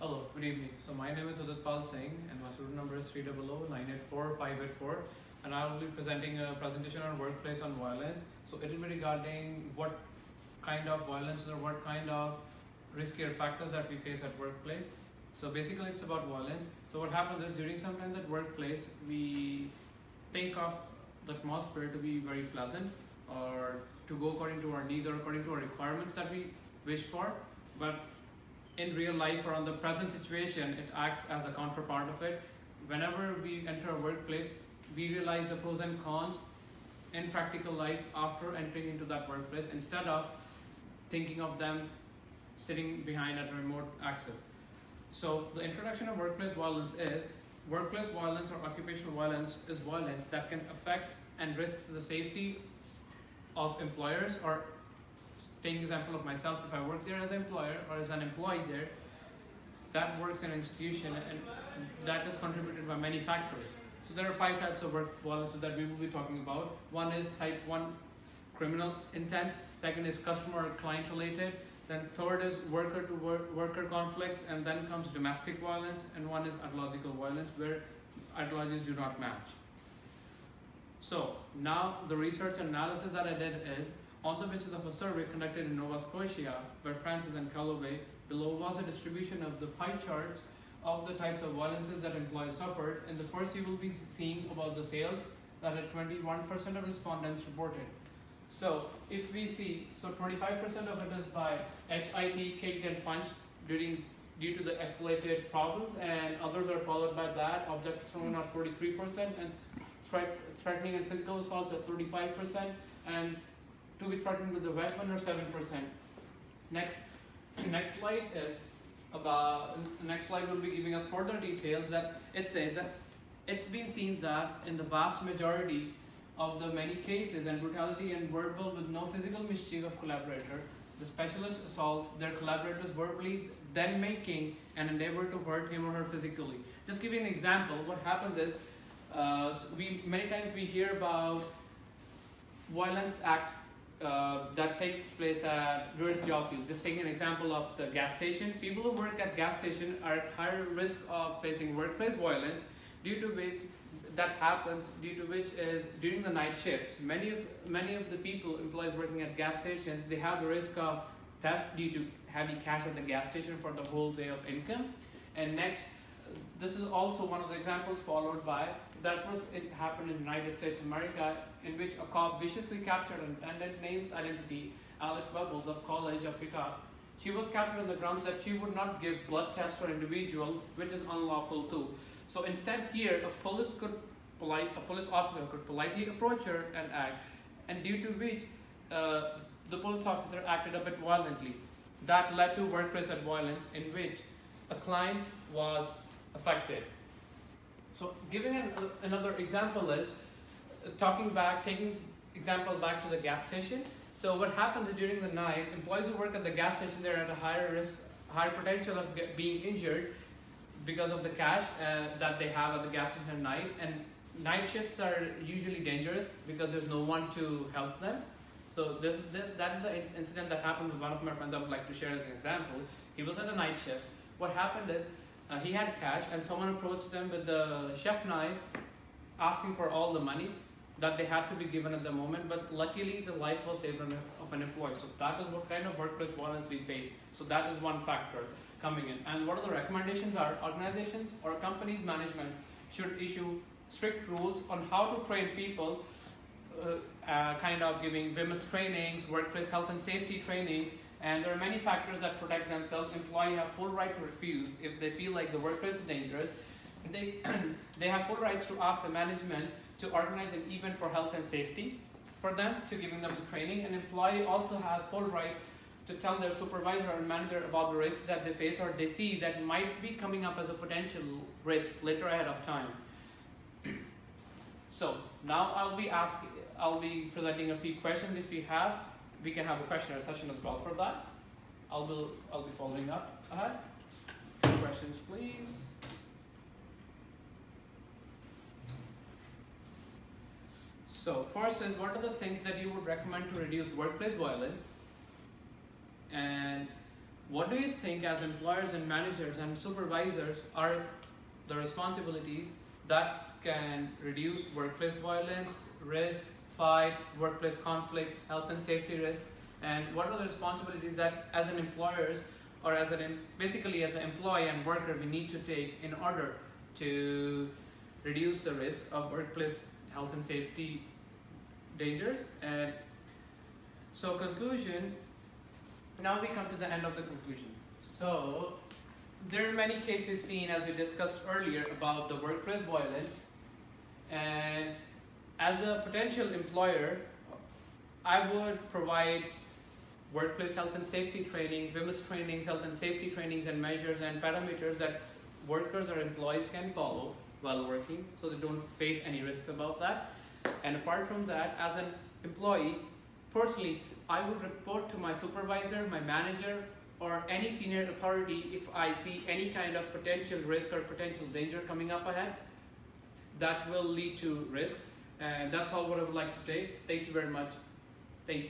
Hello, good evening. So my name is Uditpal Singh and my student number is 300984584, and I will be presenting a presentation on workplace on violence. So it will be regarding what kind of violence or what kind of riskier factors that we face at workplace. So basically it's about violence. So what happens is during sometimes at workplace we think of the atmosphere to be very pleasant or to go according to our needs or according to our requirements that we wish for, but in real life or on the present situation, it acts as a counterpart of it. Whenever we enter a workplace, we realize the pros and cons in practical life after entering into that workplace instead of thinking of them sitting behind at a remote access. So the introduction of workplace violence is workplace violence or occupational violence is violence that can affect and risks the safety of employers, or taking example of myself, if I work there as an employer or as an employee there, that works in an institution and that is contributed by many factors. So there are 5 types of work violence that we will be talking about. One is type 1 criminal intent, second is customer or client related, then third is worker to worker conflicts, and then comes domestic violence, and one is ideological violence where ideologies do not match. So now the research analysis that I did is on the basis of a survey conducted in Nova Scotia, where Francis and Calloway, below was a distribution of the pie charts of the types of violences that employees suffered. In the first, you will be seeing about the sales that at 21% of respondents reported. So if we see, so 25% of it is by HIT, kicked and punched due to the escalated problems, and others are followed by that. Objects thrown are 43%, and threatening and physical assaults are 35%, and to be threatened with a weapon or 7%. Next slide is about. Next slide will be giving us further details that it says that it's been seen that in the vast majority of the many cases and brutality and verbal with no physical mischief of collaborator, the specialist assault their collaborators verbally, then making an endeavor to hurt him or her physically. Just give you an example. What happens is many times we hear about violence acts that takes place at various job fields. Just taking an example of the gas station. People who work at gas station are at higher risk of facing workplace violence, due to which is during the night shifts. Many of the employees working at gas stations, they have the risk of theft due to heavy cash at the gas station for the whole day of income. And next, this is also one of the examples followed by it happened in the United States of America, in which a cop viciously captured an attendant named identity, Alice Bubbles of College of Utah. She was captured on the grounds that she would not give blood tests for individual, which is unlawful too. So instead here, a police officer could politely approach her and act, and due to which the police officer acted a bit violently. That led to workplace violence in which a client was affected. So giving another example is taking example back to the gas station. So what happens is during the night, employees who work at the gas station, they're at a higher risk, higher potential of being injured because of the cash that they have at the gas station at night. And night shifts are usually dangerous because there's no one to help them. So that is an incident that happened with one of my friends I would like to share as an example. He was at a night shift. What happened is he had cash, and someone approached him with the chef knife asking for all the money that they had to be given at the moment, but luckily the life was saved of an employee. So that is what kind of workplace violence we face. So that is one factor coming in. And what are the recommendations are? Organizations or companies' management should issue strict rules on how to train people, kind of giving women's trainings, workplace health and safety trainings, and there are many factors that protect themselves. Employees have full right to refuse if they feel like the workplace is dangerous. They have full rights to ask the management to organize an event for health and safety for them, to giving them the training. An employee also has full right to tell their supervisor or manager about the risks that they face or they see that might be coming up as a potential risk later ahead of time. So now I'll be presenting a few questions. If we can have a questionnaire session as well for that. I'll be following up ahead. Questions, please. So first is, what are the things that you would recommend to reduce workplace violence? And what do you think as employers and managers and supervisors are the responsibilities that can reduce workplace violence, risk, fight, workplace conflicts, health and safety risks, and what are the responsibilities that as an employers or basically as an employee and worker we need to take in order to reduce the risk of workplace health and safety dangers. And so conclusion, now we come to the end of the conclusion. So there are many cases seen, as we discussed earlier, about the workplace violence, and as a potential employer I would provide workplace health and safety training, WMIS trainings, health and safety trainings and measures and parameters that workers or employees can follow while working so they don't face any risk about that. And apart from that, as an employee, personally, I would report to my supervisor, my manager, or any senior authority if I see any kind of potential risk or potential danger coming up ahead that will lead to risk. And that's all what I would like to say. Thank you very much. Thank you.